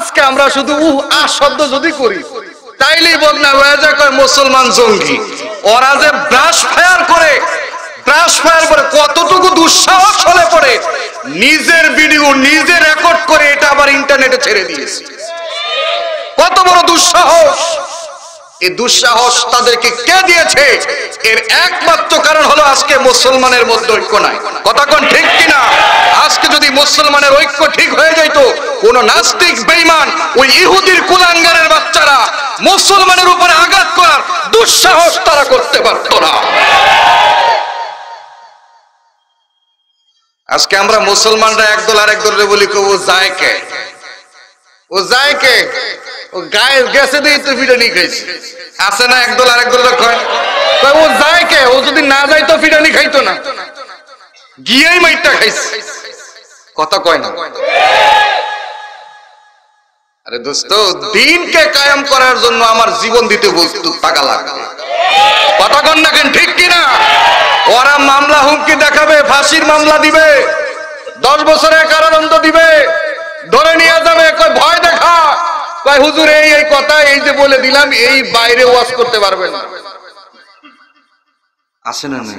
আজকে আমরা শুধু শব্দ যদি করি তাইলেই বদনাম হয়ে যায় কয় মুসলমান জঙ্গি। ওরা যে ব্রাশ ফায়ার করে কতটুকু দুঃসাহস হলে পড়ে নিজের ভিডিও নিজে রেকর্ড করে এটা আবার ইন্টারনেটে ছেড়ে দিয়েছে। কত বড় দুঃসাহস! এই দুঃসাহস তাদেরকে কে দিয়েছে? এর একমাত্র কারণ হলো আজকে মুসলমানের মধ্যে ঐক্য নাই। কথা কোন ঠিক কিনা? আজকে যদি মুসলমানের ঐক্য ঠিক হয়ে যেত, কোন নাস্তিক বেঈমান ওই ইহুদির কুলাঙ্গারের বাচ্চারা মুসলমানের উপরে আঘাত করার দুঃসাহস তারা করতে পারত না। আজকে আমরা মুসলমানরা একদল আরেক দলের বলি ও যায় কে, ও যায় কে, ও গায়ে গেছে দিয়ে তো ফিরানি খাইছে। আছে না একদল আরেক দলের কয় ও যায় কে, ও যদি না যায় তো ফিরানি খাইতো না, গিয়েই মাইটটা খাইছে। কথা কয় না? আরে দোস্ত, দিনকে কায়েম করার জন্য আমার জীবন দিতে প্রস্তুত থাকা লাগবে। কথা কন না কেন ঠিক কিনা? ওরা মামলা হুমকি দেখাবে, ফাঁসির মামলা দিবে, 10 বছরের কারাদণ্ড দিবে, ধরে নিয়ে যাবে, কয় ভয় দেখা, কয় হুজুর এই কথা এই যে বলে দিলাম, এই বাইরে ওয়াজ করতে পারবেন না। আছে না নাই?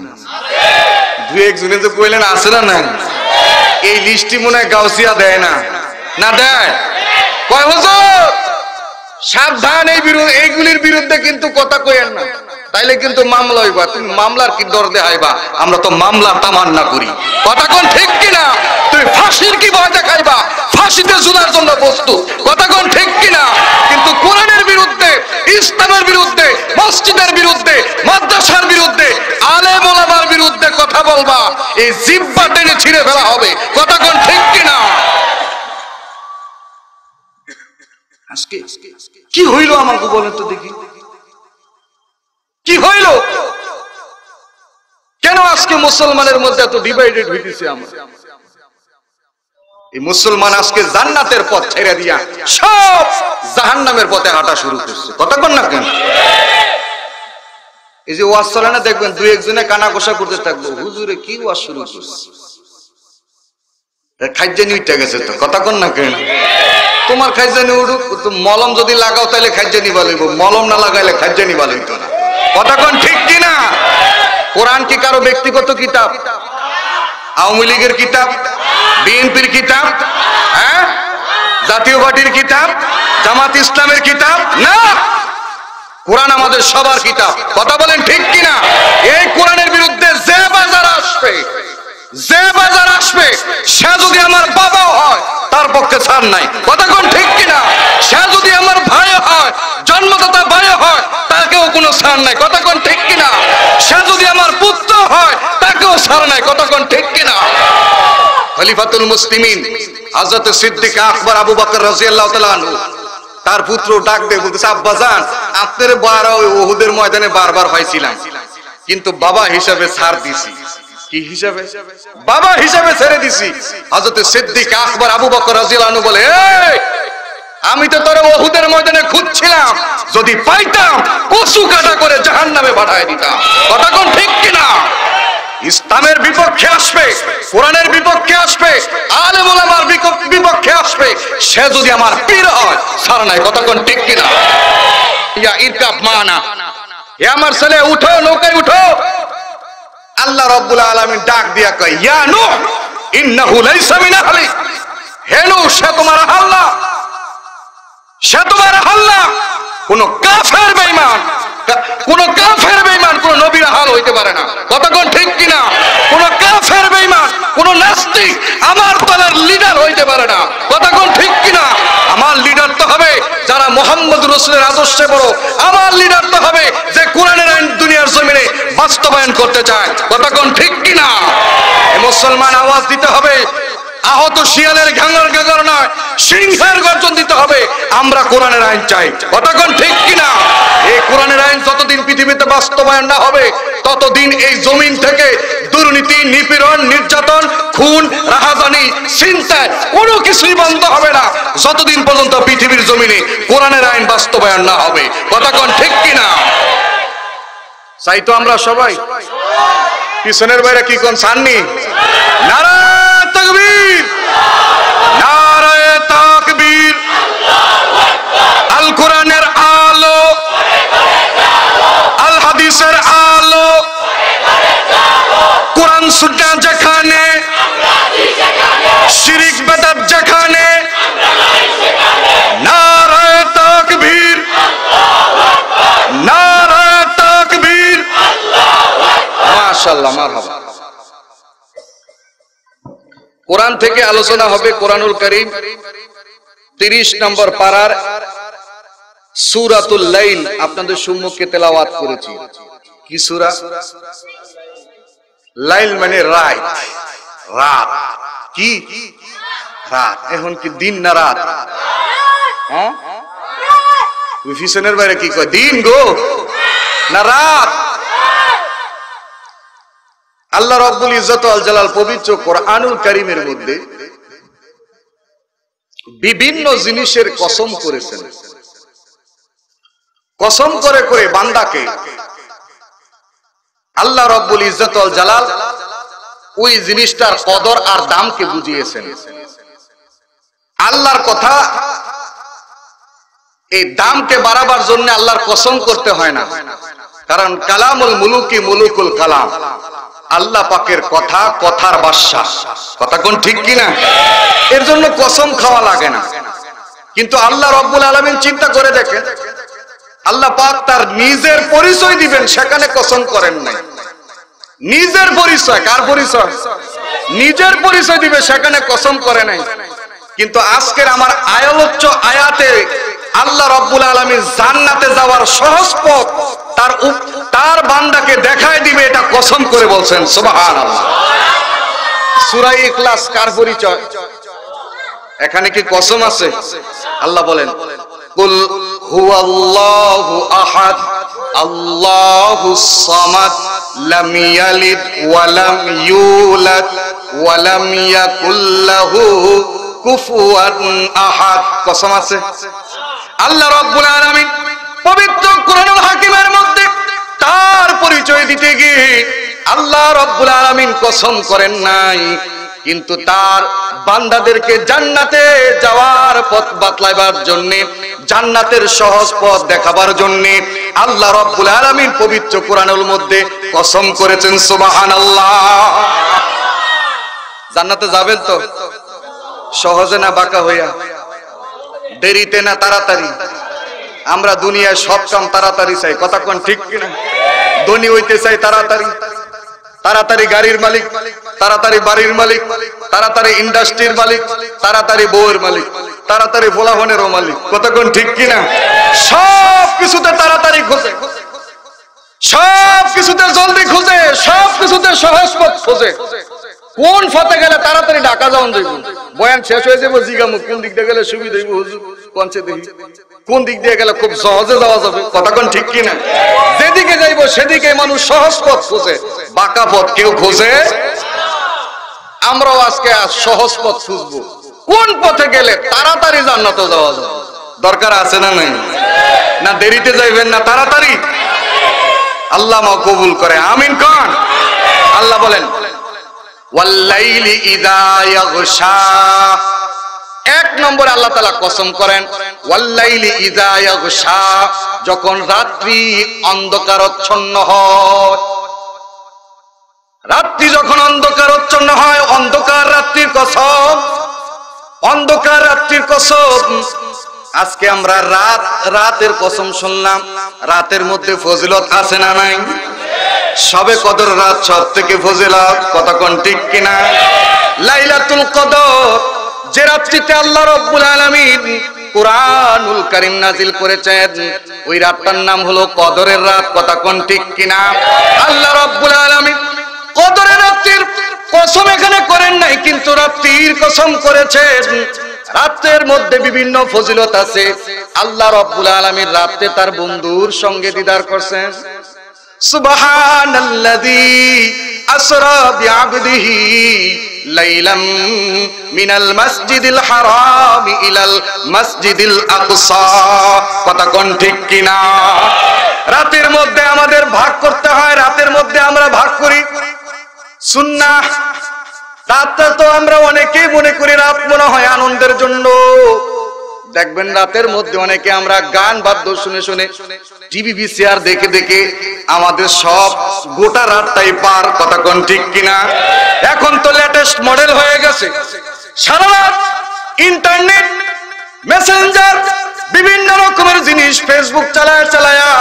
দু একজনে তো কইলেন আছে না নাই? এই লিস্টি মনে হয় গাউসিয়া দেয় না, না দেয়? কয় হুজুর সাবধান, এইগুলির বিরুদ্ধে কিন্তু কথা কইেন না, তাইলে কিন্তু মামলা হইবা। তুমি মামলার কি দর দেখাইবা? আমরা তো মামলার তামান্না করি। কথা কোন ঠিক কিনা? তুমি ফাঁসির কি ভয় দেখাইবা? ফাঁসিতে ঝুলার জন্য প্রস্তুত। কথা কোন ঠিক কিনা? কিন্তু কোরআনের বিরুদ্ধে, ইসলামের বিরুদ্ধে, মসজিদের বিরুদ্ধে, মাদ্রাসার বিরুদ্ধে, আলেম ওলামার বিরুদ্ধে কথা বলবা, এই জিহ্বা টেনে ছিঁড়ে ফেলা হবে। কথা কোন ঠিক কিনা? আজকে কি হইল আমাকে বলেন তো দেখি, কি হইল? কেন আজকে মুসলমানের মধ্যে এত ডিভাইডেড হইতেছে? আমরা এই মুসলমান আজকে জান্নাতের পথ ছেড়ে দিয়া সব জাহান্নামের পথে হাঁটা শুরু করছে। কথা বল না কেন? এই যে ওয়াজ চলে না, দেখবেন দুই একজনে কানা কষা করতে থাকবো, হুজুরে কি ওয়াজ শুরু করছে, খাইজানি উঠে গেছে। তো কথা কন না কেন? তোমার খাইজানি উঠুক, মলম যদি লাগাও তাহলে খাইজানি ভালো হইব, মলম না লাগাইলে খাইজানি ভালো হইতো না। কথা কোন ঠিক কিনা? কোরআন কি কারো ব্যক্তিগত কিতাব? আওয়ামী লীগের কিতাব, বিএনপির কিতাব, হ্যাঁ, জাতীয় পার্টির কিতাব, জামাত ইসলামের কিতাব না। কোরআন আমাদের সবার কিতাব। কথা বলেন ঠিক কিনা? এই কোরআনের বিরুদ্ধে যে বাজার আসবে, সে যদি আমার বাবাও হয় তার পক্ষে ছাড় নাই। কথা কোন ঠিক কিনা? সে যদি আমার ভাই হয়, জন্মদাতা ভাই হয়, তাকেও কোনো ছাড় নাই। কথা কোন ঠিক কিনা? সে যদি আমার পুত্র হয়, তাকেও ছাড় নাই। কথা কোন ঠিক কিনা? খলিফাতুল মুসলিমিন হযরত সিদ্দিক আকবর আবু বকর রাদিয়াল্লাহু তাআলা আনহু তার পুত্র ডাক দিয়ে বলতেছে, আব্বাজান, আপনার বারা ওই উহুদের ময়দানে বারবার পাইছিলাম, কিন্তু বাবা হিসাবে ছাড় দিছি। কি হিসাবে? বাবা হিসাবে ছেড়ে দিছি। হযরত সিদ্দিক আকবর আবু বকর রাদিয়াল্লাহু আনহু বলে, আমি তো তোর উহুদের ময়দানে খুঁজছিলাম, যদি পাইতাম কচু কাটা করে জাহান্নামে পাঠায় দিতাম। কথা কোন ঠিক কিনা? ইসলামের বিপক্ষে আসবে, কোরআনের বিপক্ষে আসবে, আলেম ওলামার বিপক্ষে আসবে, সে যদি আমার পীর হয় ছাড় নাই। কথা কোন ঠিক কিনা? ইয়া ইরকাব মানা, হে আমার ছেলে উঠো, নৌকায় উঠো। আল্লাহ রাব্বুল আলামিন ডাক দিয়া কয়, ইয়া নূহ ইন্নাহু লাইসা মিন আহলি, হে নূহ, সে তোমার আহল না, সে তোমার আহল না। কোন কাফের বেঈমান, কোন নবীর আহল হইতে পারে না। কথা কোন ঠিক কিনা? কোন কাফের বেঈমান, কোন নাস্তিক আমার দলের লিডার হইতে পারে না। কথা কোন ঠিক কিনা? আমার লিডার তো হবে যারা মুহাম্মদ রাসূলের আদর্শে বড়। আমার লিডার তো হবে যে কোরআনের আইন দুনিয়ার জমিনে বাস্তবায়ন করতে চায়। কথা কোন ঠিক কিনা? মুসলমান আওয়াজ দিতে হবে, আহত শিয়ালের ঘাঙর ঘাঙর নয়, সিংহের গর্জন দিতে হবে, আমরা কোরআনের আইন চাই। কথা কোন ঠিক কিনা? এই কোরআনের আইন যতদিন পৃথিবীতে বাস্তবায়ন না হবে, ততদিন এই জমিন থেকে দুর্নীতি, নিপীড়ন, নির্যাতন, খুন, রাহাজানি, ছিনতাই কোনো কিছুই বন্ধ হবে না, যতদিন পর্যন্ত পৃথিবীর জমিনে কোরআনের আইন বাস্তবায়ন না হবে। কথা কোন ঠিক কিনা? চাই তো আমরা সবাই। পিছনের বাইরে কি কোন সাননি? নারায়ে তাকবীর, নারায়ে তাকবীর। কোরআনের আলো, আল হাদিসের আলো, কোরআন সুন্নাহ যেখানে, শিরক বেদাত যেখানে, নারায়ে তাকবীর, নারায়ে তাকবীর, মাশাআল্লাহ, মারহাবা। কোরআন থেকে আলোচনা হবে কোরআনুল কারীম 30 নম্বর পারার সূরাতুল লাইল আপনাদের সম্মুখে তেলাওয়াত করেছি। কি সূরা? লাইল মানে রাত, রাত। কি রাত? এখন কি দিন না রাত? হ্যাঁ, পিছনের বাইরে কি কয়? দিন গো না রাত? আল্লাহ রাব্বুল ইজ্জত ওয়াল জালাল পবিত্র কোরআনুল কারীমের মধ্যে বিভিন্ন জিনিসের কসম করেছেন। কসম করে করে বান্দাকে আল্লাহ রাব্বুল ইজ্জত ওয়াল জালাল ওই জিনিসটার কদর আর দামকে বুঝিয়েছেন। আল্লাহর কথা এই দামকে বাড়াবার জন্য আল্লাহর কসম করতে হয় না, কারণ কালামুল মুলুকি মুলুকুল কালাম, আল্লাহ পাকের কথা কথার বাদশা। কথা কোন ঠিক কিনা? এর জন্য কসম খাওয়া লাগে না। কিন্তু আল্লাহ রাব্বুল আলামিন চিন্তা করে দেখেন, আল্লাহ পাক তার নিজের পরিচয় দিবেন, সেখানে কসম করেন নাই। নিজের পরিচয়, কার পরিচয়? নিজের পরিচয় দিবে, সেখানে কসম করে নাই। কিন্তু আজকের আমার আলোচ্য আয়াতে আল্লাহ রাব্বুল আলামিন জান্নাতে যাওয়ার সহজ পথ তার বান্দাকে দেখায় দিবে, এটা কসম করে বলছেন। সুবহানাল্লাহ। সূরা ইখলাস কার পরিচয়? এখানে কি কসম আছে? আল্লাহ বলেন, কুল হুয়াল্লাহু আহাদ আল্লাহুস সামাদ লাম ইয়ালিদ ওয়া লাম ইউলাদ ওয়া লাম ইয়াকুল লাহু কুফুয়ান আহাদ। কসম আছে। আল্লাহ রাব্বুল আলামিন পবিত্র কোরআনুল হাকিমের মধ্যে তার পরিচয় দিতে গিয়ে আল্লাহ রাব্বুল আলামিন কসম করেন নাই, কিন্তু তার বান্দাদেরকে জান্নাতে যাওয়ার পথ বাতলাবার জন্য, জান্নাতের সহজ পথ দেখাবার জন্য আল্লাহ রাব্বুল আলামিন পবিত্র কোরআনের মধ্যে কসম করেছেন। সুবহানাল্লাহ। জান্নাতে যাবেন তো সহজে না বাঁকা হইয়া? দেরিতে না তাড়াতাড়ি? আমরা দুনিয়ায় সব কাম তাড়াতাড়ি চাই। কথা কোন ঠিক কিনা? ধনী হইতে চাই তাড়াতাড়ি, তাড়াতাড়ি গাড়ির মালিক, তাড়াতাড়ি বাড়ির মালিক, তাড়াতাড়ি ইন্ডাস্ট্রির মালিক, তাড়াতাড়ি বউয়ের মালিক, তাড়াতাড়ি ভোলাহনেরও মালিক। কথা কোন ঠিক কিনা? সব কিছুতে তাড়াতাড়ি খোঁজে, সব কিছুতে জলদি খোঁজে, সব কিছুতে সহজ পথ খোঁজে। কোন পথে গেলে তাড়াতাড়ি ঢাকা যাওয়া যাইব? বয়ান শেষ হয়ে যাবো, জিগামু কোন দিক দিয়ে গেলে সুবিধা হইব হুজুর? পৌঁছে দেখি কোন দিক দিয়ে গেলে খুব সহজে যাওয়া যাবে। কথা কোন ঠিক কিনা? যেদিকে যাইব সেদিকে মানুষ সহজ পথ খোঁজে, বাঁকা পথ কেউ খোঁজে। আমরাও আজকে সহজ পথ খুঁজবো, কোন পথে গেলে তাড়াতাড়ি জান্নাতে যাওয়া যাবে। দরকার আছে না নাই? না দেরিতে যাইবেন না তাড়াতাড়ি? আল্লাহ মা কবুল করে, আমিন কোন? আল্লাহ বলেন, ওয়াল্লাইলি ইযা ইয়াগশা। এক নম্বরে আল্লাহ তাআলা কসম করেন, ওয়াল্লাইলি ইযা ইয়াগশা, যখন রাত্রি অন্ধকারাচ্ছন্ন হয়। রাত্রি যখন অন্ধকারাচ্ছন্ন হয়, অন্ধকার রাত্রির কসম, অন্ধকার রাত্রির কসম। আজকে আমরা রাতের কসম শুনলাম। রাতের মধ্যে ফজিলত আছে না নাই? সবে কদর রাত সব থেকে ফজিলত। কথা কোন ঠিক কিনা? লাইলাতুল কদর, যে রাত্রিতে আল্লাহ রাব্বুল আলামিন কোরআনুল কারীম নাজিল করেছেন, ওই রাতটার নাম হলো কদরের রাত। কথা কোন ঠিক কিনা? আল্লাহ রাব্বুল আলামিন কদরের রাত্রির কসম এখানে করেন নাই, কিন্তু রাত্রির কসম করেছেন। রাতের মধ্যে বিভিন্ন ফজিলত আছে। আল্লাহ রাব্বুল আলামিন রাতে তার বন্ধুর সঙ্গে দিদার করছেন। সুবহানাল্লাযী আসরা বিআবদিহি লাইলাম মিনাল মাসজিদিল হারাম ইলাল মাসজিদিল আকসা। কথা কোন ঠিক কিনা? রাতের মধ্যে আমাদের ভাগ করতে হয়, রাতের মধ্যে আমরা ভাগ করি সুন্নাহ। রাতটা তো আমরা অনেকেই মনে করি রাত মনে হয় আনন্দের জন্য, দেখবেন রাতের মধ্যে অনেকে আমরা গান বাদ্য শুনে শুনে টিভি ভিসিআর দেখে দেখে আমাদের সব গোটা রাতটাই পার। কথা কোন ঠিক কিনা? এখন তো লেটেস্ট মডেল হয়ে গেছে, সারা রাত ইন্টারনেট, মেসেঞ্জার, বিভিন্ন রকমের জিনিস ফেসবুক চালায় চালায়া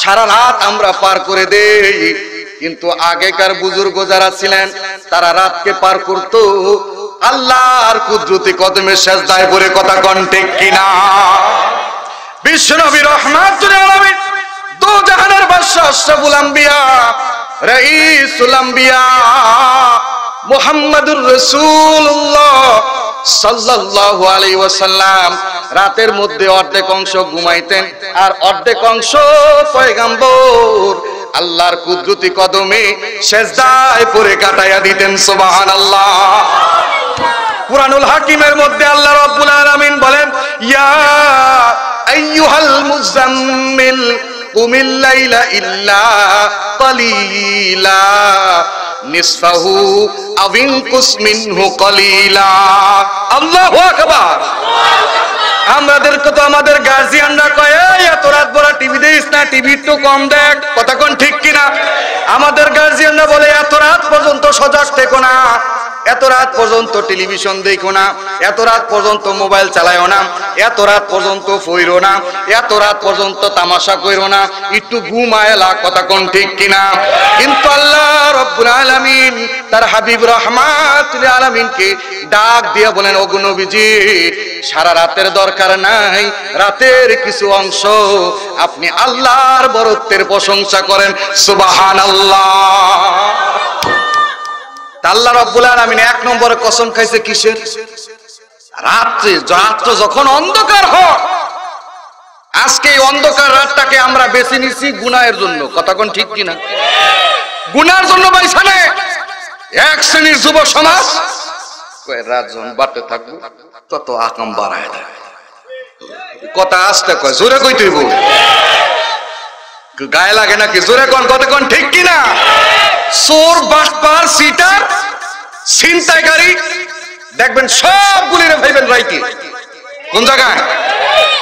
সারা রাত আমরা পার করে দেই। কিন্তু আগেকার বুজুর্গ যারা ছিলেন তারা রাতকে পার করতো আল্লাহর কুদরতি কদমে সেজদায় পড়ে। কথা কোন ঠিক কিনা? বিশ্বনবী রহমাতুল আলামিন, দো জাহানের বাদশা, আশরাফুল আম্বিয়া, রাইসুল আম্বিয়া মুহাম্মাদুর রাসূলুল্লাহ সাল্লাল্লাহু আলাইহি ওয়াসাল্লাম রাতের মধ্যে অর্ধেক অংশ ঘুমাইতেন আর অর্ধেক অংশ পয়গম্বর আল্লাহর কুদরতি কদমে সেজদায় পড়ে কাটাইয়া দিতেন। সুবহানাল্লাহ। কুরআনুল হাকিমের মধ্যে আল্লাহ রাব্বুল আলামিন বলেন, ইয়া আইয়ুহাল মুজাম্মিল কুমিল লাইলা ইল্লা কালিলা নিসফাহু আও ইনকুস মিনহু কালিলা। আল্লাহু আকবার। আমাদেরকে তো আমাদের গার্জিয়ানরা কয়, এত রাত বড় টিভি দেখিস না, টিভি একটু কম দেখ। কথা কোন ঠিক কিনা? আমাদের গার্জিয়ানরা বলে এত রাত পর্যন্ত সজাগ থেকো না, এত রাত পর্যন্ত টেলিভিশন দেখো না, এত রাত পর্যন্ত মোবাইল চালায়ও না, এত রাত পর্যন্ত ফইরো না, এত রাত পর্যন্ত তামাশা কইরো না, একটু ঘুমায়লা। কথা কোন ঠিক কিনা? কিন্তু আল্লাহ রাব্বুল আলামিন তার হাবিব রাহমাতুল আলামিনকে ডাক দিয়ে বলেন, ওগো নবীজি, সারা রাতের দরকার নাই, রাতের কিছু অংশ আপনি আল্লাহর বরত্বের প্রশংসা করেন। সুবহানাল্লাহ। আল্লাহ রাব্বুল আলামিন এক নম্বরে কসম খাইছে কিসের? রাত্রে। রাত্র যখন অন্ধকার হয়, আজকে এই অন্ধকার রাতটাকে আমরা বেছে নিছি গুনাহের জন্য। কথা কোন ঠিক কিনা? গুনার জন্য বাইছানে এক শ্রেণীর যুব সমাজ কয় রাত যখন বাড়তে থাকবো তত আকাম বাড়ায় দেয়। কথা আসতে কয়, জোরে কইতে হইব, গায়ে লাগে নাকি? জোরে কোন। কথা কোন ঠিক কিনা? চোর, বাটপার, সিটার, ছিনতাইকারী দেখবেন সবগুলিরে ভাইবেন রাইতে কোন জায়গায়?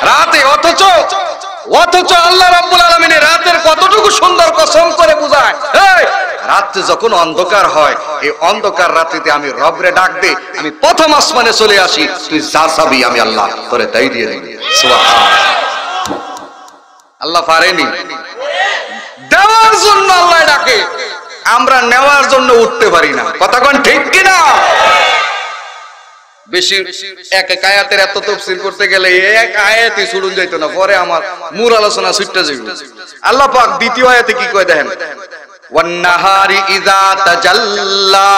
রাতে। অথচ আল্লাহ রাব্বুল আলামিন রাতের কতটুকু সুন্দর কসম করে বুঝায়। এই রাতে যখন অন্ধকার হয়, এই অন্ধকার রাতেতে আমি রবরে ডাক দে, আমি প্রথম আসমানে চলে আসি, তুই যা চাবি আমি আল্লাহ তোরে তাই দিয়ে দিই। সুবহানাল্লাহ। আল্লাহ পারেনি দেওয়ার জন্য আল্লাহ ডাকে, আমরা নেওয়ার জন্য উঠতে পারি না। কথা কোন ঠিক কিনা? বেশি এক এক আয়াতের এত তাফসীর করতে গেলে এক আয়াতই ছুড়ুন যাইতো না, পরে আমার মূল আলোচনা ছুটতে যাবে। আল্লাহ পাক দ্বিতীয় আয়াতে কি কয় দেখেন, ওয়ান নাহারি ইযা তাজাল্লা,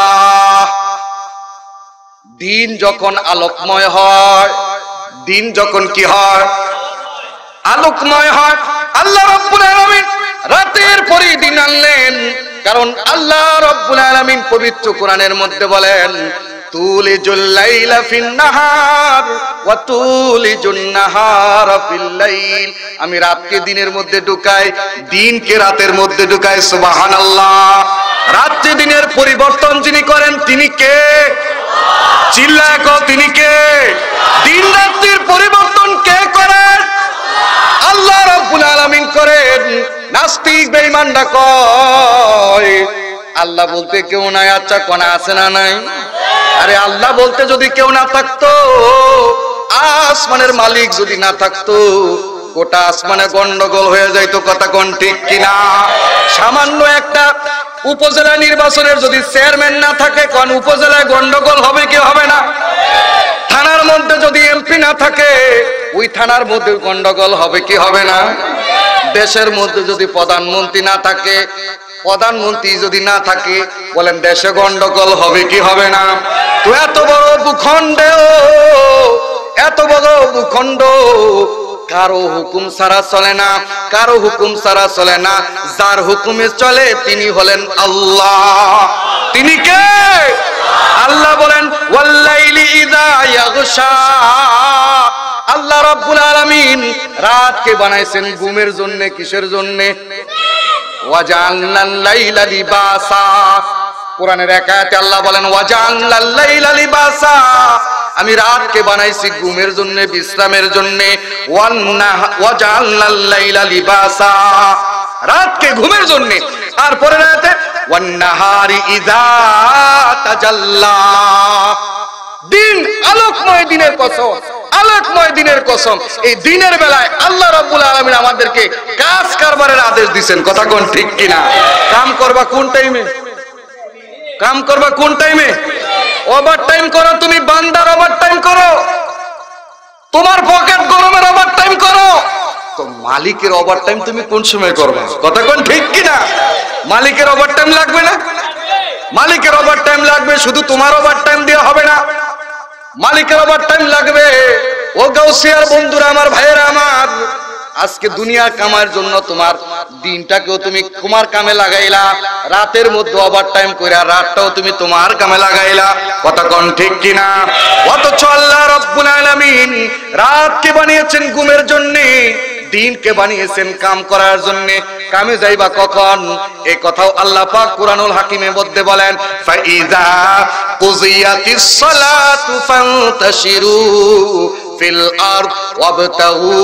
দিন যখন আলোকময় হয়, দিন যখন কি হয়? আলোকময় হয়। আল্লাহ রাব্বুল আলামিন রাতের পরে দিন আনলেন, কারণ আল্লাহ রাব্বুল আলামিন পবিত্র কোরআনের মধ্যে বলেন, তুলিজুল লাইলা ফিন নাহার ওয়া তুলিজুন নাহারা ফিল লাইল, আমি রাতকে দিনের মধ্যে ঢুকাই, দিনকে রাতের মধ্যে ঢুকাই। সুবহানাল্লাহ। রাত্রি দিনের পরিবর্তন যিনি করেন তিনি কে? চিল্লায় কও, তিনি কে? দিন রাত্রির পরিবর্তন কে করেন? আল্লাহ রাব্বুল আলামিন করেন। নাস্তিক বেঈমানরা কয় আল্লাহ বলতে কেউ নাই। আচ্ছা কোন আছে না নাই? আরে আল্লাহ বলতে যদি কেউ না থাকতো, আসমানের মালিক যদি না থাকতো, গোটা আসমানে গন্ডগোল হয়ে যাইতো। কথা কোন ঠিক কিনা? সামান্য একটা উপজেলা নির্বাচনের যদি চেয়ারম্যান না থাকে, কোন উপজেলায় গন্ডগোল হবে কি হবে না? থানার মধ্যে যদি এমপি না থাকে, ওই থানার মধ্যে গন্ডগোল হবে কি হবে না? দেশের মধ্যে যদি প্রধানমন্ত্রী না থাকে, প্রধানমন্ত্রী যদি না থাকে, বলেন দেশে গন্ডগোল হবে কি হবে না? তো এত বড় ভূখণ্ড কারো হুকুম ছাড়া চলে না, কারো হুকুম ছাড়া চলে না। যার হুকুমে চলে তিনি হলেন আল্লাহ। তিনি কে? আল্লাহ বলেন, ওয়াল্লাইলি ইযা ইয়াগশা, আল্লাহ রাব্বুল আলামিন রাতকে বানাইছেন ঘুমের জন্য। কিসের জন্য? ওয়াজাআলনাল লাইলা লিবাসা, কোরআনের এক আয়াতে আল্লাহ বলেন ওয়াজআলনাল লাইলা লিবাসা, আমি রাতকে বানাইছি ঘুমের জন্য, বিশ্রামের জন্য। ওয়াজআলনাল লাইলা লিবাসা, রাতকে ঘুমের জন্য। আর পরের আয়াতে ওয়ান নাহারি ইযা তাজাল্লা, দিন আলোকময় দিনের কসম, আলোকময় দিনের কসম। এই দিনের বেলায় আল্লাহ রাব্বুল আলামিন আমাদেরকে কাজ কারবারের আদেশ দিবেন। কথা কোন ঠিক কিনা? কাম করবা কোন টাইমে? কাম করবা কোন টাইমে? ওভার টাইম করো তুমি, বান্দার ওভার টাইম করো, তোমার পকেট গরমের ওভার টাইম করো, তো মালিকের ওভার টাইম তুমি কোন সময় করবা? কথা কোন ঠিক কিনা? মালিকের ওভার টাইম লাগবে না? মালিকের ওভার টাইম লাগবে, শুধু তোমার ওভার টাইম দিয়ে হবে না, মালিকের ওভার টাইম লাগবে। ও গাউসিয়ার বন্ধুরা আমার, ভাইয়েরা আমার, আজকে দুনিয়ার কামার জন্য তোমার দিনটাকেও তুমি তোমার কামে লাগাইলা, রাতের মধ্যে ওভার টাইম কইরা রাতটাও তুমি তোমার কামে লাগাইলা। কথা কোন ঠিক কিনা? অথচ আল্লাহ রাব্বুল আলামিন রাতকে বানিয়েছেন ঘুমের জন্য, দিনকে বানিয়েছেন কাম করার জন্য। কামে যাইবা কখন? এই কথাও আল্লাহ পাক কুরআনুল হাকিমের মধ্যে বলেন ফাইযা কুজিয়াতিস সালাতু ফান্তাশিরু ফিল আরদ ওয়াবতাগু,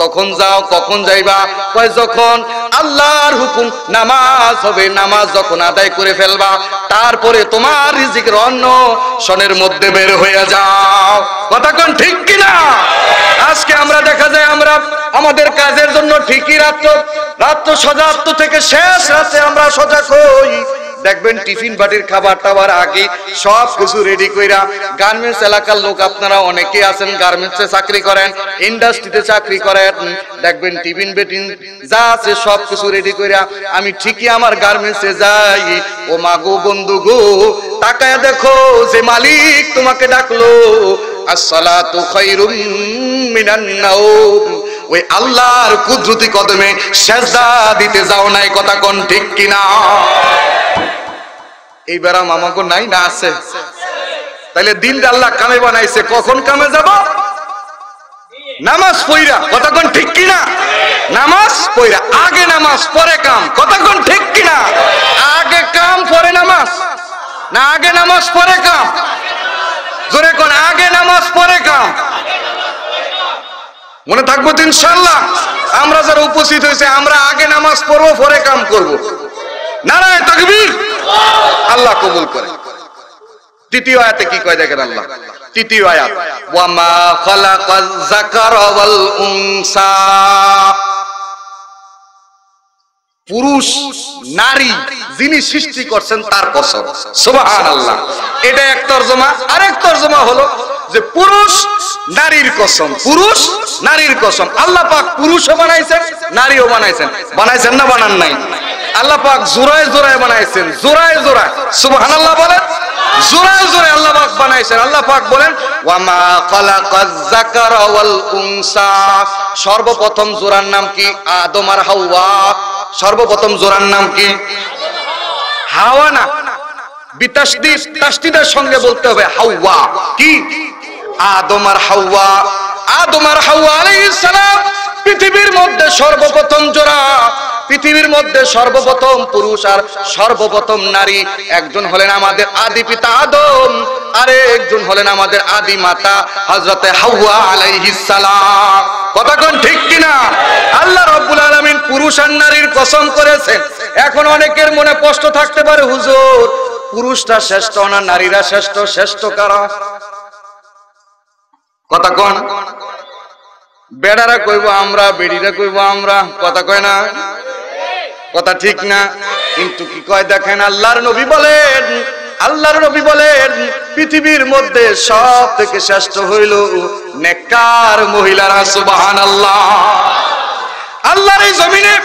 তখন যাও। কখন যাইবা? কয় যখন আল্লাহর হুকুম নামাজ হবে, নামাজ যখন আদায় করে ফেলবা, তারপরে তোমার রিজিকের অন্বেষণের মধ্যে বের হয়ে যাও। কথা কোন ঠিক কিনা? আজকে আমরা দেখা যায় আমরা আমাদের কাজের জন্য ঠিকই রাত্র সজাগ থেকে শেষ রাতে আমরা সজাগ হই। দেখবেন টিফিন বাটির খাবার টাবার আগে সব কিছু রেডি কইরা, গার্মেন্টস এলাকার লোক আপনারা অনেকে আছেন, গার্মেন্টসে চাকরি করেন, ইন্ডাস্ট্রিতে চাকরি করেন, দেখবেন টিফিন বেটিন যা আছে সব কিছু রেডি কইরা আমি ঠিকই আমার গার্মেন্টসে যাই। ও মাগো বন্ধু গো, তাকায়া দেখো যে মালিক তোমাকে ডাকলো, আসসালাতু খায়রুম মিনান নাওম, ওই আল্লাহর কুদরতি কদমে সেজদা দিতে যাও নাই। কথা কোন ঠিক কিনা? এই বেরাম আমাকে নাই না আছে? তাইলে দিন আল্লাহ কামে বানাইছে, কখন কামে যাব? নামাজ পড়া। কথা কোন ঠিক কিনা? নামাজ পড়া, আগে নামাজ পরে কাম। কথা কোন ঠিক কিনা? আগে কাম পরে নামাজ, না আগে নামাজ পরে কাম? জোরে কোন, আগে নামাজ পরে কাম। মনে থাকবো তো ইনশাআল্লাহ। আমরা যারা উপস্থিত হয়েছে আমরা আগে নামাজ পড়বো, পরে কাম করবো। নারায়ে তাকবীর। আল্লাহ কবুল করে। তৃতীয় আয়াতে কি কয় দেখেন আল্লাহ, তৃতীয় আয়াত ওয়া মা খালাকাজ যাকারা ওয়াল উনসা, পুরুষ নারী যিনি সৃষ্টি করছেন তার কসম। সুবহানাল্লাহ। এটা এক তরজমা। আরেক তরজমা হলো যে পুরুষ নারীর কসম, পুরুষ নারীর কসম। আল্লাহ পাক পুরুষও বানাইছেন, নারীও বানাইছেন। বানাইছেন না বানান নাই? আল্লাহ পাক জোড়ায় জোড়ায় বানাইছেন, জোড়ায় জোড়ায়। সুবহানাল্লাহ বলেন। জোড়ায় জোড়ায় আল্লাহ পাক বানাইছেন। আল্লাহ পাক বলেন ওয়া মা খালাকাজ যাকারা ওয়াল উনসা, সর্বপ্রথম জোড়ার নাম কি? আদম আর হাওয়া। সর্বপ্রথম জোড়ার নাম কি? হাওয়া না, বিতাসদীদ তাসদীদের সঙ্গে বলতে হবে হাওয়া। কি? আদম আর হাওয়া। আদম আর হাওয়া আলাইহিস সালাম পৃথিবীর মধ্যে সর্বপ্রথম জোড়া, পৃথিবীর মধ্যে সর্বপ্রথম পুরুষ আর সর্বপ্রথম নারী। একজন হলেন আমাদের আদি পিতা আদম, আরে একজন হলেন আমাদের আদি মাতা হযরতে হাওয়া আলাইহিস সালাম। কথা কোন ঠিক কিনা? আল্লাহ রাব্বুল আলামিন পুরুষ আর নারীর কসম করেছেন। এখন অনেকের মনে কষ্ট থাকতে পারে, হুজুর পুরুষরা শ্রেষ্ঠ না নারীরা শ্রেষ্ঠ? শ্রেষ্ঠ কারা? কথা কোন? বেড়ারা কইব আমরা, বেড়িরা কইব আমরা। কথা কয় না? কথা ঠিক না? কিন্তু কি কয় দেখেন, আল্লাহর নবী বলেন, আল্লাহর নবী বলেন পৃথিবীর মধ্যে সব থেকে শ্রেষ্ঠ হইল নেককার মহিলারা। সুবহানাল্লাহ। আল্লাহর এই জমিনে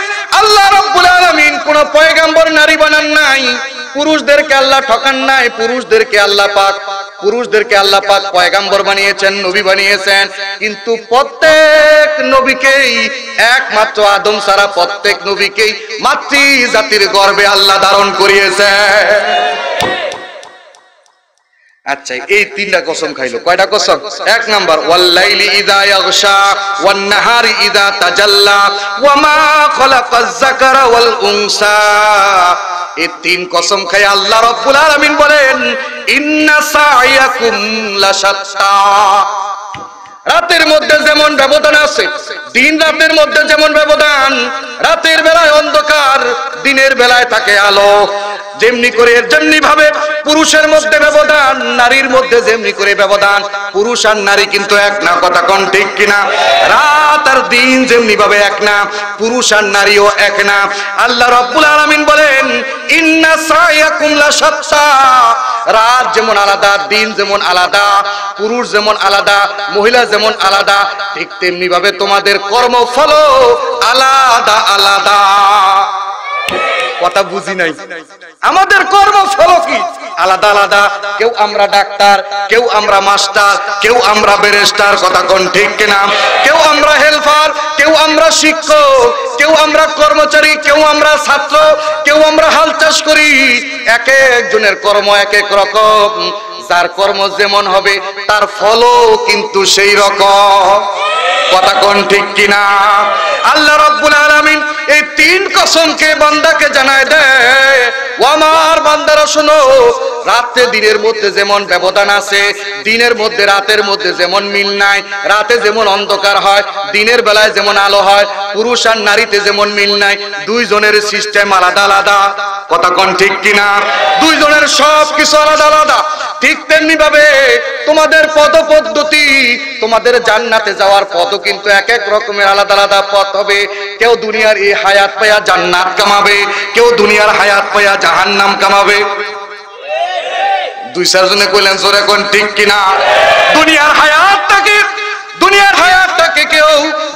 আল্লাহ রাব্বুল আলামিন কোন পয়গম্বর নারী বানান নাই, পুরুষদেরকে আল্লাহ ঠকান নাই। পুরুষদেরকে আল্লাহ পাক পয়গম্বর বানিয়েছেন, নবী বানিয়েছেন। কিন্তু প্রত্যেক নবীকেই, একমাত্র আদম ছাড়া প্রত্যেক নবীকেই মাতৃ জাতির গর্ভে আল্লাহ ধারণ করিয়েছেন। আচ্ছা, এই তিনটা কসম খাইলো। কয়টা কসম? এক নাম্বার ওয়াল্লাইলি ইযা ইয়াগশা ওয়ান নাহারি ইযা তাজাল্লা ওয়া মা খালাকাজ যাকারা ওয়াল উনসা। এই তিন কসম খায় আল্লাহ রাব্বুল আলামিন বলেন ইন্না সা'য়াকুম লাশাত্তা। রাতের মধ্যে যেমন ব্যবধান আছে, দিন রাতের মধ্যে যেমন ব্যবধান, রাতের বেলায় অন্ধকার, দিনের বেলায় থাকে আলো, যেমনি করে যেমনি ভাবে পুরুষের মধ্যে ব্যবধান, নারীর মধ্যে যেমনি করে ব্যবধান, পুরুষ আর নারী কিন্তু এক না, কথা কোন ঠিক কিনা? রাত আর দিন যেমনি ভাবে এক না, পুরুষ আর নারীও এক না। আল্লাহ রাব্বুল আলামিন বলেন ইন্না সা'য়াকুম লাশাত্তা। রাত যেমন আলাদা, দিন যেমন আলাদা, পুরুষ যেমন আলাদা, মহিলা যেমন আলাদা, ঠিক তেমনি ভাবে তোমাদের কর্মফল আলাদা আলাদা। কথা বুঝি নাই? আমাদের কর্মফল কি আলাদা আলাদা। কেউ আমরা ডাক্তার, কেউ আমরা মাস্টার, কেউ আমরা ব্যারিস্টার, কথা কোন ঠিক কিনা? কেউ আমরা হেল্পার, কেউ আমরা শিক্ষক, কেউ আমরা কর্মচারী, কেউ আমরা ছাত্র, কেউ আমরা হাল চাষ করি। এক একজনের কর্ম এক এক রকম। যার কর্ম যেমন হবে তার ফলও কিন্তু সেই রকম, কথা কোন ঠিক কিনা? আল্লাহ রাব্বুল আলামিন এই তিন কসমকে বান্দাকে জানায় দেয়, ও আমার বান্দারা শোনো, রাতে দিনের মধ্যে যেমন ব্যবধান আছে, দিনের মধ্যে রাতের মধ্যে যেমন মিল নাই, রাতে যেমন অন্ধকার হয়, দিনের বেলায় যেমন আলো হয়, পুরুষ আর নারীতে যেমন মিল নাই, দুইজনের সিস্টেম আলাদা আলাদা, কথা কোন ঠিক কিনা? দুইজনের সব কিছু আলাদা আলাদা। ঠিক তেমনি ভাবে তোমাদের পদ পদ্ধতি, তোমাদের জান্নাতে যাওয়ার পথও কিন্তু এক এক রকমের আলাদা আলাদা পথ হবে। কেউ দুনিয়ার এই হায়াত পায়া জান্নাত কামাবে, কেউ দুনিয়ার হায়াত পায়া জাহান্নাম কামাবে। দুই চারজনে কইলেন জোরে কোন ঠিক কিনা? দুনিয়ার হায়াতটাকে কেউ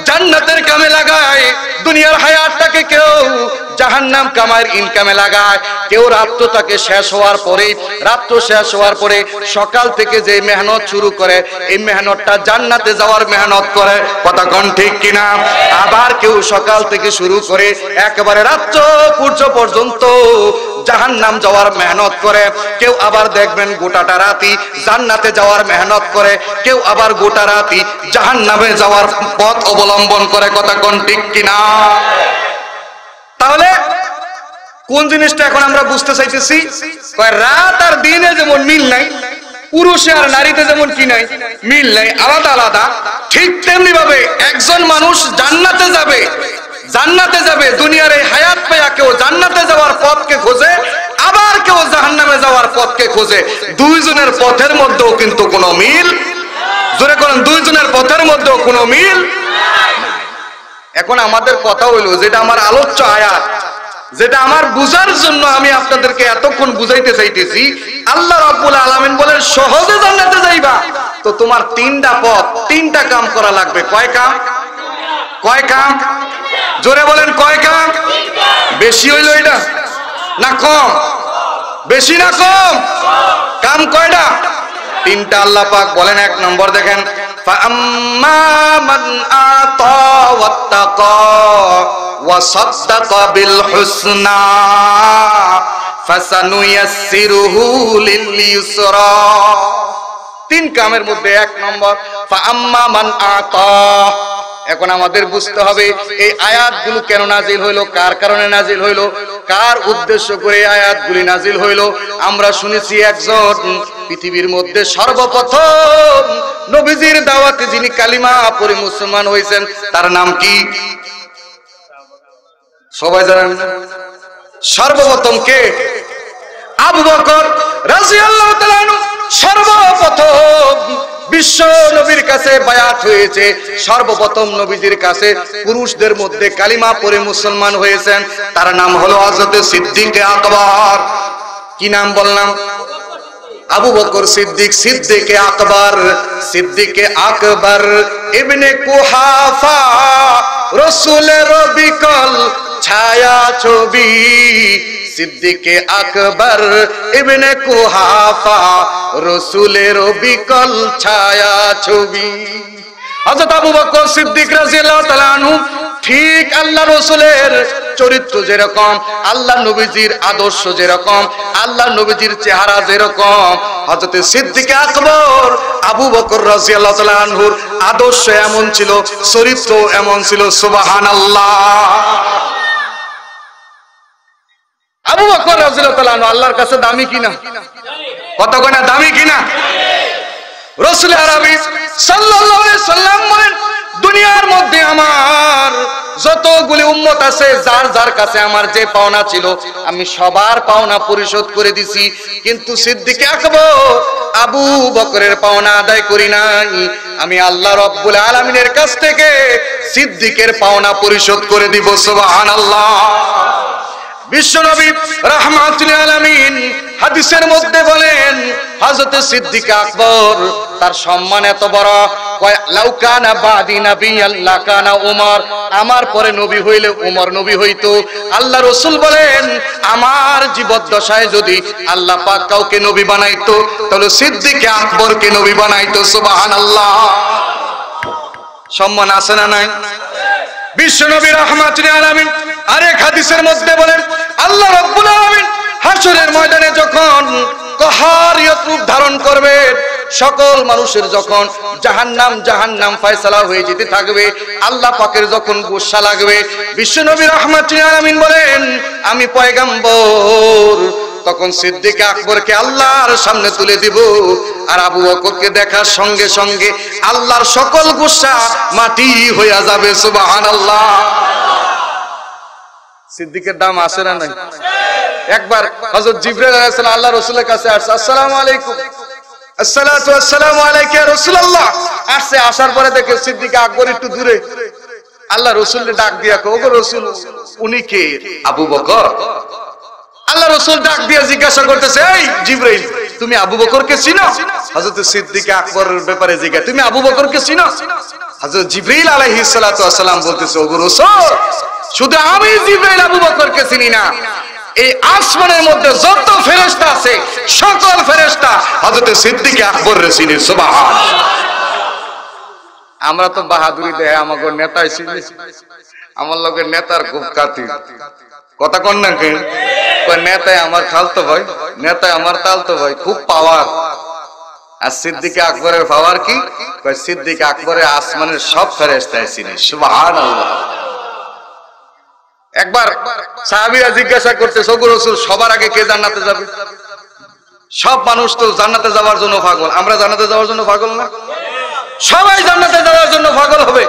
জান্নাতের কামে লাগায়, দুনিয়ার হায়াতটাকে কেউ জাহান্নাম কামায়ের ইনকামে লাগায়। কেউ রাত্রটাকে শেষ হওয়ার পরে সকাল থেকে যে মেহনত শুরু করে, এই মেহনতটা জান্নাতে যাওয়ার মেহনত করে, কথা কোন ঠিক কিনা? আবার কেউ সকাল থেকে শুরু করে একেবারে রাত্র পর্যন্ত জাহান্নাম যাওয়ার মেহনত করে। কেউ আবার দেখবেন গোটাটা রাতি জান্নাতে যাওয়ার মেহনত করে, কেউ আবার গোটা রাতি জাহান্নামে যাওয়ার পথ অবলম্বন করে, কথা কোন ঠিক কিনা? তাহলে কোন জিনিসটা এখন আমরা বুঝতে চাইতেছি? রাত আর দিনে যেমন মিল নাই, পুরুষে আর নারীতে যেমন কি নাই, মিল নাই, আলাদা আলাদা, ঠিক তেমনি ভাবে একজন মানুষ জান্নাতে যাবে, দুনিয়ার এই হায়াত পেয়া কেউ জান্নাতে যাওয়ার পথকে খোঁজে, আবার কেউ জাহান্নামে যাওয়ার পথকে খোঁজে। দুইজনের পথের মধ্যেও কিন্তু কোনো মিল, জোরে করেন, দুইজনের পথের মধ্যেও কোনো মিল। এখন আমাদের কথা হইলো, যেটা আমার আলোচ্য আয়াত, যেটা আমার বুঝার জন্য আমি আপনাদেরকে এতক্ষণ বুঝাইতে চাইতেছি, আল্লাহ রাব্বুল আলামিন বলেন সহজে জান্নাতে যাইবা, তো তোমার তিনটা পথ, তিনটা কাম করা লাগবে। কয় কাম? কয় কাম? জোরে বলেন, কয় কাম? বেশি হইলো এটা না কম? বেশি না কম? কাম কয়টা? তিনটা। আল্লাহ পাক বলেন, এক নম্বর দেখেন, فَأَمَّا مَنْ أَعْطَى وَاتَّقَى وَصَدَّقَ بِالْحُسْنَى فَسَنُيَسِّرُهُ لِلْيُسْرَى। তিন কামের মধ্যে এক নম্বর فَأَمَّا مَنْ أَعْطَى। এখন আমাদের বুঝতে হবে এই আয়াতগুলো কেন নাজিল হইলো, কার কারণে নাজিল হইলো, কার উদ্দেশ্য করে আয়াতগুলি নাজিল হইলো। আমরা শুনেছি একজন পৃথিবীর মধ্যে সর্বপ্রথম নবীজির দাওয়াতে যিনি কালিমা পড়ে মুসলমান হয়েছেন, তার নাম কি? সবাই জানেন? সর্বপ্রথম কে? আবু বকর রাদিয়াল্লাহু তাআলা আনহু সর্বপ্রথম বিশ্ব নবীর কাছে বায়াত হয়েছে, সর্বপ্রথম নবীজির কাছে পুরুষদের মধ্যে কালিমা পড়ে মুসলমান হয়েছেন, তার নাম হলো হযরত সিদ্দিকে আকবর। কি নাম বললাম? আবু বকর সিদ্দিক, সিদ্দিকে আকবর, সিদ্দিকে আকবর ইবনে কুহাফা, রাসূলের বিকল ছায়া ছবি। সিদ্দিকে আকবর ইবনে কুহাফা, রাসূলের বিকল ছায়া ছবি। হযরত আবু বকর সিদ্দিক রাদিয়াল্লাহু তাআলা আনহু ঠিক আল্লাহ রাসূলের চরিত্র যেরকম, আল্লাহ নবীজির আদর্শ যেরকম, আল্লাহ নবীজির চেহারা যেরকম, হযরত সিদ্দিক আকবর আবু বকর রাদিয়াল্লাহু তাআলা আনহুর আদর্শ এমন ছিল, চরিত্র এমন ছিল। সুবহানাল্লাহ। আবু বকর রাদিয়াল্লাহু আনহু আল্লাহর কাছে দামি কিনা? কত কোনা দামি কিনা? রাসূল আরবি সাল্লাল্লাহু আলাইহি সাল্লাম বলেন, দুনিয়ার মধ্যে আমার যতগুলি উম্মত আছে, যার যার কাছে আমার যে পাওনা ছিল আমি সবার পাওনা পরিশোধ করে দিছি, কিন্তু সিদ্দিক আকবর আবু বকরের পাওনা আদায় করি নাই। আমি আল্লাহ রাব্বুল আলামিনের কাছ থেকে সিদ্দিকের পাওনা পরিশোধ করে দিব। সুবহানাল্লাহ। বিশ্বনবী রাহমাতুল আলামিন হাদিসের মধ্যে বলেন, হযরত সিদ্দিক আকবর তার সম্মান এত বড়, কয় লাউকানা বাদি নাবিয়ান লাকানা উমর, আমার পরে নবী হইলে উমর নবী হইতো। আল্লাহ রাসূল বলেন, আমার জীবদ্দশায় যদি আল্লাহ পাক কাউকে নবী বানাইতো তাহলে সিদ্দিক আকবরকে নবী বানাইতো। সুবহানাল্লাহ। সম্মান আছে না নাই? বিশ্বনবী রাহমাতুল আলামিন আরেক হাদিসের মধ্যে বলেন, আল্লাহ রাব্বুল আলামিন হাশরের ময়দানে যখন কহারিয়ত রূপ ধারণ করবে, সকল মানুষের যখন জাহান্নাম জাহান্নাম ফয়সালা হয়ে যেতে থাকবে, আল্লাহ পাকের যখন গুসা লাগবে, বিশ্বনবী রাহমাতুল আলামিন বলেন, আমি পয়গম্বর তখন সিদ্দিক আকবরকে আল্লাহর সামনে তুলে দিব, আর আবু বকরকে দেখার সঙ্গে সঙ্গে আল্লাহর সকল গুসা মাটি হয়ে যাবে। সুবহানাল্লাহ। সিদ্দিকের দাম আছে না নাই? একবার হযরত জিবরাইল আলাইহিস সালাম আল্লাহ রাসূলের কাছে আসছে, আসসালামু আলাইকুম, আসসালাতু ওয়াসসালামু আলাইকা ইয়া রাসূলুল্লাহ। আসছে, আসার পরে দেখে সিদ্দিক আকবর একটু দূরে, আল্লাহ রাসূলকে ডাক দিয়া কয়, ওগো রাসূল, উনি কে? আবু বকর। আল্লাহ রাসূল ডাক দিয়ে জিজ্ঞাসা করতেছে, এই জিবরাইল, তুমি আবু বকরকে চিনো? হযরত সিদ্দিক আকবরের ব্যাপারে জিজ্ঞাসা, তুমি আবু বকরকে চিনো? হযরত জিবরাইল আলাইহিস সালাতু ওয়াসসালাম বলতেছে, ওগো রাসূল, শুধু আমি জিবরাইল আবু বকরকে চিনি না, এই আসমানের মধ্যে যত ফেরেশতা আছে সকল ফেরেশতা হযরত সিদ্দিক আকবরের চিনে। সুবহানাল্লাহ। আমরা তো বাহাদুরি দেয় আমাগো নেতাই চিনি, আমার লোকের নেতার খুব কাতি, কথা কোন না কে? কয় নেতাই আমার খালতো ভাই, নেতাই আমার তালতো ভাই, খুব পাওয়ার। আর সিদ্দিক আকবরের পাওয়ার কি? কয় সিদ্দিক আকবরের আসমানের সব ফেরেশতাই চিনে। সুবহানাল্লাহ। একবার সাহাবীরা জিজ্ঞাসা করতেছে, ওগো রাসূল, সবার আগে কে জান্নাতে যাবে? সব মানুষ তো জান্নাতে যাওয়ার জন্য পাগল, আমরা জান্নাতে যাওয়ার জন্য পাগল না? সবাই জান্নাতে যাওয়ার জন্য পাগল হবে।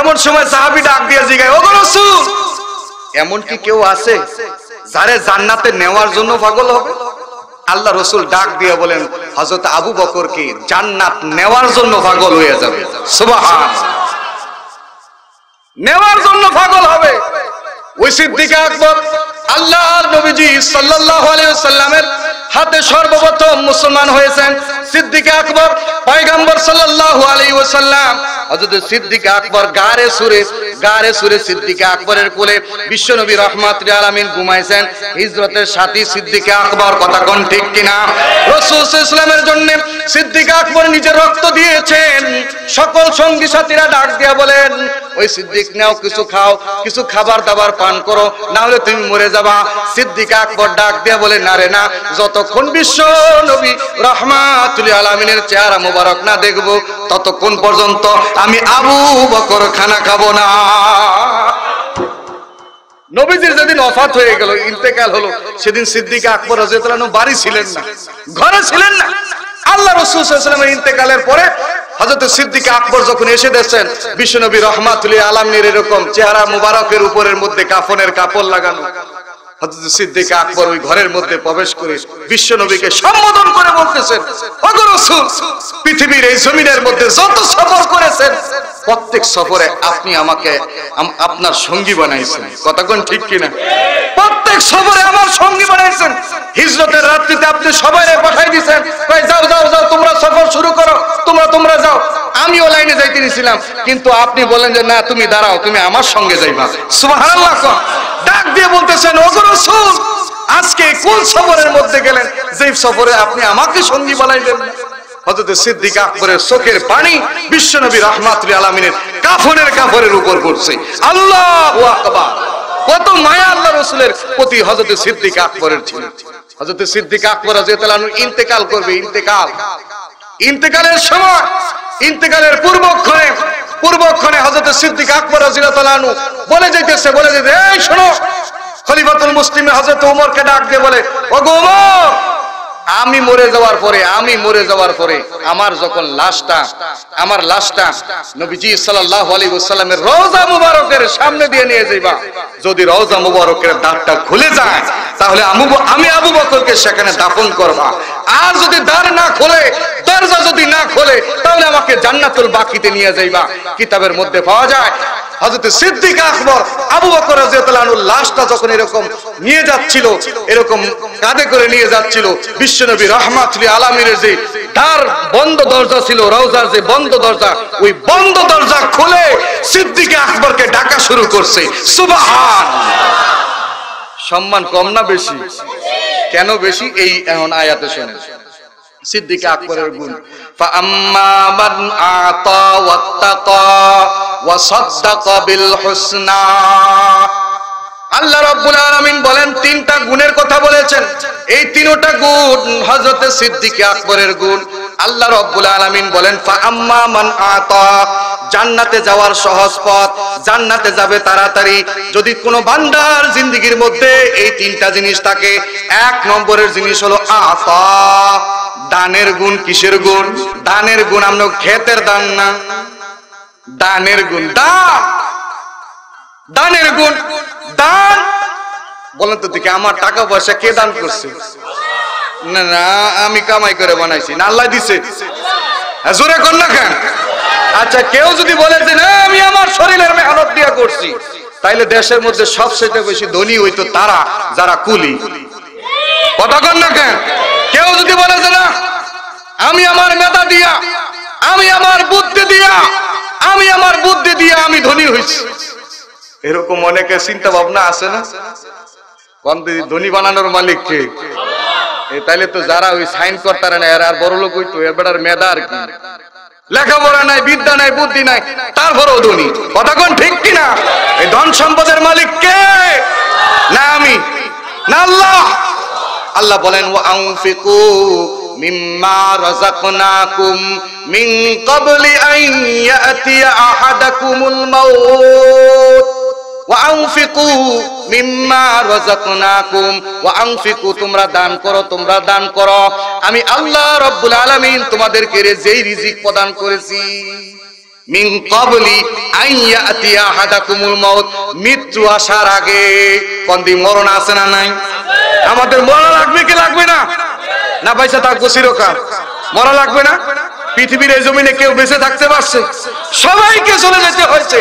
এমন সময় সাহাবী ডাক দিয়ে জিজ্ঞাসা, ওগো রাসূল, এমন কি কেউ আছে যারে জান্নাতে নেওয়ার জন্য পাগল হবে? আল্লাহ রাসূল ডাক দিয়ে বলেন, হযরত আবু বকরকে জান্নাত নেওয়ার জন্য পাগল হয়ে যাবে। সুবহানাল্লাহ। নেওয়ার জন্য পাগল হবে। ওই সিদ্দিক আকবর আল্লাহর নবীজি সাল্লাল্লাহু আলাইহি ওয়াসাল্লামের হাতে সর্বপ্রথম মুসলমান হয়েছেন। সিদ্দিক আকবর পয়গম্বর সাল্লাল্লাহু আলাইহি ওয়াসাল্লাম হযরত সিদ্দিক আকবর গারে সুরে সিদ্দিক আকবরের কোলে বিশ্বনবী রাহমাতুল আলামিন ঘুমাইছেন। হিজরতের সাথী সিদ্দিক আকবর, কথা কোন ঠিক কিনা? রাসূল সাল্লাল্লাহু আলাইহি ওয়াসাল্লামের জন্য সিদ্দিক আকবর নিজের রক্ত দিয়েছেন। সকল সঙ্গী সাথীরা ডাক দিয়া বলেন, ওই সিদ্দিক নাও, কিছু খাও, কিছু খাবার দাবার পান করো, না হলে তুমি মরে যাবা। সিদ্দিক আকবর ডাক দিয়া বলে, না রে না, যতক্ষণ বিশ্ব নবী রাহমাতুল আলামিনের চেহারা মোবারক না দেখবো ততক্ষণ পর্যন্ত আমি আবু বকর খানা খাবো না। নবীজির যেদিন ওফাত হয়ে গেল, ইন্তেকাল হলো, সেদিন সিদ্দিক আকবর রাদিয়াল্লাহু আনহু বাড়ি ছিলেন না, ঘরে ছিলেন না। আল্লাহ রাসূল সাল্লাল্লাহু আলাইহি ওয়াসাল্লামের ইন্তেকালের পরে হযরত সিদ্দিক আকবর যখন এসে দেখেন বিশ্বনবী রাহমাতুল আলামিনের এরকম চেহারা মুবারকের উপরের মধ্যে কাফনের কাপড় লাগানো, হযরত সিদ্দিক আকবর ওই ঘরের মধ্যে প্রবেশ করে বিশ্বনবীকে সম্বোধন করে বলতেছেন, ওগো রাসূল, পৃথিবীর এই জমিনের মধ্যে যত সফর করেছেন প্রত্যেক সফরে আপনি আমাকে আপনার সঙ্গী বানাইছেন, কথা কোন ঠিক কিনা? প্রত্যেক সফরে আমার সঙ্গী বানাইছেন। হিজরতের রাত্রিতে আপনি সবাইরে পাঠাই দিয়েছেন, কই যাও যাও যাও, তোমরা সফর শুরু করো, তোমরা যাও। আমিও লাইনে যাইতে নিছিলাম, কিন্তু আপনি বলেন যে না, তুমি দাঁড়াও, তুমি আমার সঙ্গে যাইবা। সুবহানাল্লাহ। ডাক দিয়ে বলতেছেন, ওগো রাসূল, আজকে কোন সফরের মধ্যে গেলেন যে সফরে আপনি আমাকে সঙ্গী বানাইলেন না? হযরত সিদ্দিক আকবরের চোখের পানি বিশ্বনবী রাহমাতুল আলামিনের কাফনের উপর পড়ছে। আল্লাহু আকবার। কত মায়া আল্লাহ রাসূলের প্রতি হযরত সিদ্দিক আকবরের ছিল। হযরত সিদ্দিক আকবর রাদিয়াল্লাহু আনহু ইন্তেকাল করবে। ইন্তেকালের সময়, ইন্তেকালের পূর্বক্ষণে হযরত সিদ্দিক আকবর রাদিয়াল্লাহু আনহু বলে যেতেছে, এই শোনো, খলিফাতুল মুসলিম হযরত ওমরকে ডাক দিয়ে বলে, ওগো ওমর, আমি মরে যাওয়ার পরে আমার যখন আমার লাশটা নবীজি সাল্লাল্লাহু আলাইহি ওয়াসাল্লামের রওজা মুবারকের সামনে দিয়ে নিয়ে যাইবা, যদি রওজা মুবারকের দ্বারটা খুলে যায় তাহলে আমি আবু বকরকে সেখানে দাফন করবা, আর যদি দ্বার না খোলে, দরজা যদি না খোলে, তাহলে আমাকে জান্নাতুল বাকিতে নিয়ে যাইবা। কিতাবের মধ্যে পাওয়া যায় হযরত সিদ্দিক আকবর আবু বকর রাদিয়াল্লাহু আনহুর লাশটা যখন এরকম নিয়ে যাচ্ছিল, এরকম কাঁধে করে নিয়ে যাচ্ছিল, বিশ্বনবী রাহমাতুল আলামিনের যে দ্বার বন্ধ দরজা ছিল, রওজার যে বন্ধ দরজা, ওই বন্ধ দরজা খুলে সিদ্দিক আকবরকে ডাকা শুরু করছে। সুবহানাল্লাহ। সম্মান কম না বেশি? কেন বেশি? এই এখন আয়াতে শুনেন সিদ্দিক আকবরের গুণ। ফাআম্মা মান আতা ওয়াত্তাকা ওয়া সাদ্দাকা বিল হুসনা। আল্লাহ রাব্বুল আলামিন বলেন তিনটা গুণের কথা বলেছেন, এই তিনটা গুণ হযরত সিদ্দিক আকবরের গুণ। আল্লাহ রাব্বুল আলামিন বলেন ফাআম্মা মান আতা, জান্নাতে যাওয়ার সহজ পথ, জান্নাতে যাবে তাড়াতাড়ি যদি কোনো বান্দার জিন্দেগির মধ্যে এই তিনটা জিনিস থাকে। এক নম্বরের জিনিস হলো আতা, দানের গুণ। কিসের গুণ? দানের গুণ। আমরা ক্ষেতের দান না, দানের গুণ। দানের গুণ, দান। বলেন তো দেখি, আমার টাকা পয়সা কে দান করছে? না না, আমি কামাই করে বানাইছি না, আল্লাহ দিছে। জোরে কর না কেন? আচ্ছা, কেউ যদি বলে যে না আমি আমার শরীরের মেহনত দিয়ে করছি, তাইলে দেশের মধ্যে সবচেয়ে বেশি ধনী হইতো তারা যারা কুলি। কথা কর না কেন? কেউ যদি বলে যে না আমি আমার মেধা দিয়া, আমি আমার বুদ্ধি দিয়া আমি ধনী হইছি, এরকম অনেকের চিন্তা ভাবনা আছে না? কোন ধনী বানানোর মালিক কে? তাইলে তো যারা ওই সাইন করতারে না, এরা আর বড় লোক হইতো। এবার মেধা আর কি, লেখাপড়া নাই, বিদ্যা নাই, বুদ্ধি নাই, তারপরেও ধনী। কথা কোন ঠিক কিনা? এই ধন সম্পদের মালিক কে? না আমি, না আল্লাহ। আল্লাহ বলেন ওয়া আনফিকু মিম্মা রাযাকনাকুম মিন ক্বাবলি আন ইয়াতিয়া আহাদাকুমুল মাউত ওয়া আনফিকু মিম্মা রাযাকনাকুম ওয়া আনফিকু, তোমরা দান করো, আমি আল্লাহ রাব্বুল আলামিন তোমাদেরকে যেই রিজিক প্রদান করেছি। মিন ক্বাবলি আন ইয়াতিয়া আহাদাকুমুল মাউত, মৃত্যু আসার আগে। কোনদি মরণ আছে না নাই? আমাদের মরা লাগবে কি লাগবে না? না পয়সা থাকবো চিরকাল, মরা লাগবে না? পৃথিবীর এই জমিনে কেউ বেঁচে থাকতে পারছে? সবাইকে চলে যেতে হয়েছে,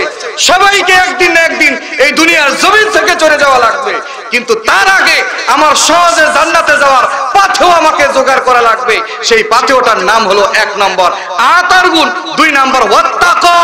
সবাইকে একদিন না একদিন এই দুনিয়ার জমিন থেকে চলে যাওয়া লাগবে। কিন্তু তার আগে আমার সহজে জান্নাতে যাওয়ার পাথেও আমাকে জোগাড় করা লাগবে। সেই পাথেওটার নাম হলো এক নম্বর আতার গুণ, দুই নম্বর ওয়াত্তাকা,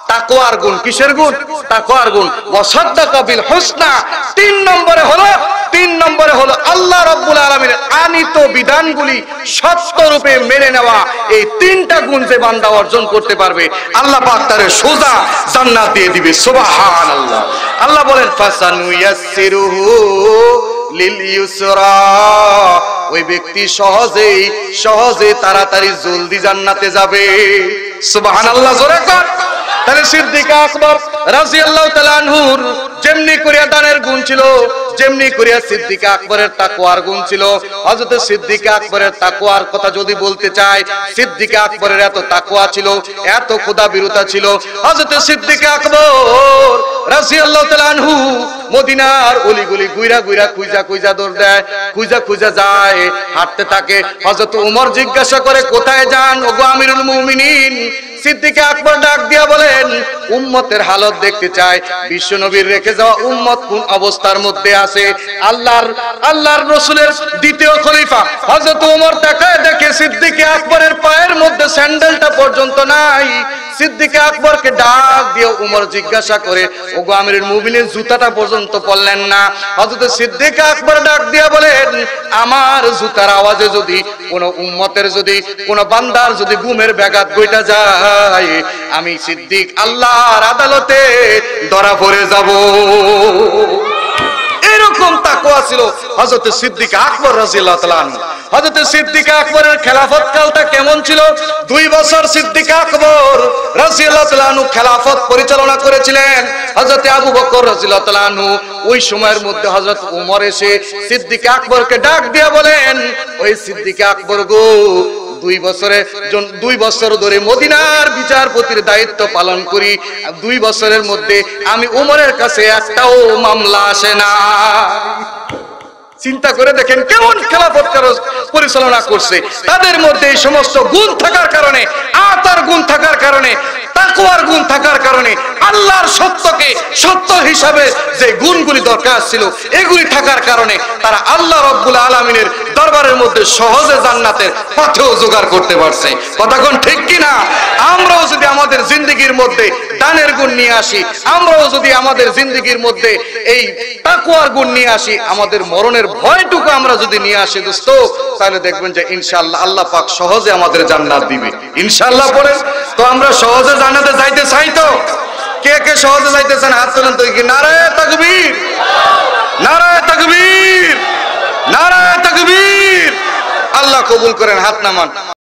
তাকওয়ার গুণ। কিসের গুণ? তাকওয়ার গুণ। ওয়া সাদ্দাকা বিল হুসনা, তিন নম্বরে হলো আল্লাহ রাব্বুল আলামিনের আনিত বিধানগুলি সত্যরূপে মেনে নেওয়া। এই তিনটা গুণ যে বান্দা অর্জন করতে পারবে, আল্লাহ পাক তারে সোজা জান্নাত দিয়ে দিবে। সুবহানাল্লাহ। আল্লাহ বলেন ফাসানুয়াসসিরুহু লিল ইউসরা, ওই ব্যক্তি সহজে তাড়াতাড়ি জলদি জান্নাতে যাবে। সুবহানাল্লাহ, জোরে কর। তাহলে সিদ্দিক আকবর রাদিয়াল্লাহু তাআলা আনহুর যেমনি করিয়া দানের গুণ ছিল, যেমনি করিয়া সিদ্দিক আকবরের তাকওয়ার গুণ ছিল। হযরত সিদ্দিক আকবরের তাকওয়ার কথা যদি বলতে চাই, সিদ্দিক আকবরের এত তাকওয়া ছিল, এত খোদাভীরুতা ছিল। হযরত সিদ্দিক আকবর রাদিয়াল্লাহু তাআলা আনহু মদিনার অলিগলি গুইরা খুঁজা দৌড় দেয়, খুঁজা যায়, হাঁটতে থাকে। হযরত ওমর জিজ্ঞাসা করে কোথায় যান ওগো আমিরুল মুমিনিন? সিদ্দিক আকবর ডাক দিয়া বলেন উম্মতের হালত দেখতে চাই, বিশ্বনবীর রেখে যাওয়া উম্মত কোন অবস্থার মধ্যে আছে। আল্লাহর রাসূলের দ্বিতীয় খলিফা হযরত ওমর তাকায় দেখে সিদ্দিক আকবরের পায়ের মধ্যে স্যান্ডেলটা পর্যন্ত নাই। সিদ্দিক আকবরকে ডাক দিয়ে ওমর জিজ্ঞাসা করে ওগো আমিরুল মুমিনিন জুতাটা পর্যন্ত পরলেন না? হযরত সিদ্দিক আকবর ডাক দিয়া বলেন আমার জুতার আওয়াজে যদি কোন উম্মতের, যদি কোন বান্দার যদি ঘুমের ব্যাঘাত ঘটা যায়, আমি সিদ্দিক আল্লাহর আদালতে ধরা পড়ে যাব। এরকম তাকওয়া ছিল হযরত সিদ্দিক আকবর রাদিয়াল্লাহু তাআলা আনহু। হযরত সিদ্দিক আকবরের খেলাফত কালটা কেমন ছিল? 2 বছর সিদ্দিক আকবর রাদিয়াল্লাহু তাআলা আনহু খেলাফত পরিচালনা করেছিলেন। হযরত আবু বকর রাদিয়াল্লাহু তাআলা আনহু ওই সময়ের মধ্যে হযরত ওমর এসে সিদ্দিক আকবরকে ডাক দিয়া বলেন, ওই সিদ্দিক আকবর গো, 2 বছর ধরে মদিনার বিচারপতির দায়িত্ব পালন করি, 2 বছরের মধ্যে আমি ওমরের কাছে একটাও মামলা আসে না। চিন্তা করে দেখেন কেমন খেলাফত পরিচালনা করছে। তাদের মধ্যে এই সমস্ত গুণ থাকার কারণে, আতার গুণ থাকার কারণে, তাকওয়ার গুণ থাকার কারণে, আল্লাহর সত্যকে সত্য হিসাবে যে গুণগুলি দরকার ছিল এগুলি থাকার কারণে তারা আল্লাহ রাব্বুল আলামিনের দরবারের মধ্যে সহজে জান্নাতের পথেও জোগাড় করতে পারছে। কথা কোন ঠিক কিনা? আমরাও যদি আমাদের জিন্দেগির মধ্যে দানের গুণ নিয়ে আসি, আমরাও যদি আমাদের জিন্দেগির মধ্যে এই তাকওয়ার গুণ নিয়ে আসি, আমাদের মরণের ভয়টুকু আমরা যদি নিয়ে আসি দোস্ত, তাহলে দেখবেন যে ইনশাআল্লাহ আল্লাহ পাক সহজে আমাদের জান্নাত দিবে ইনশাআল্লাহ। পড়েন তো আমরা সহজে জান্নাতে যাইতে চাই তো? কে কে সহজে যাইতে চান হাত তোলেন তো। নারায়ে তাকবীর, নারায়ে তাকবীর, নারায়ে তাকবীর। আল্লাহ কবুল করেন, হাত নামান।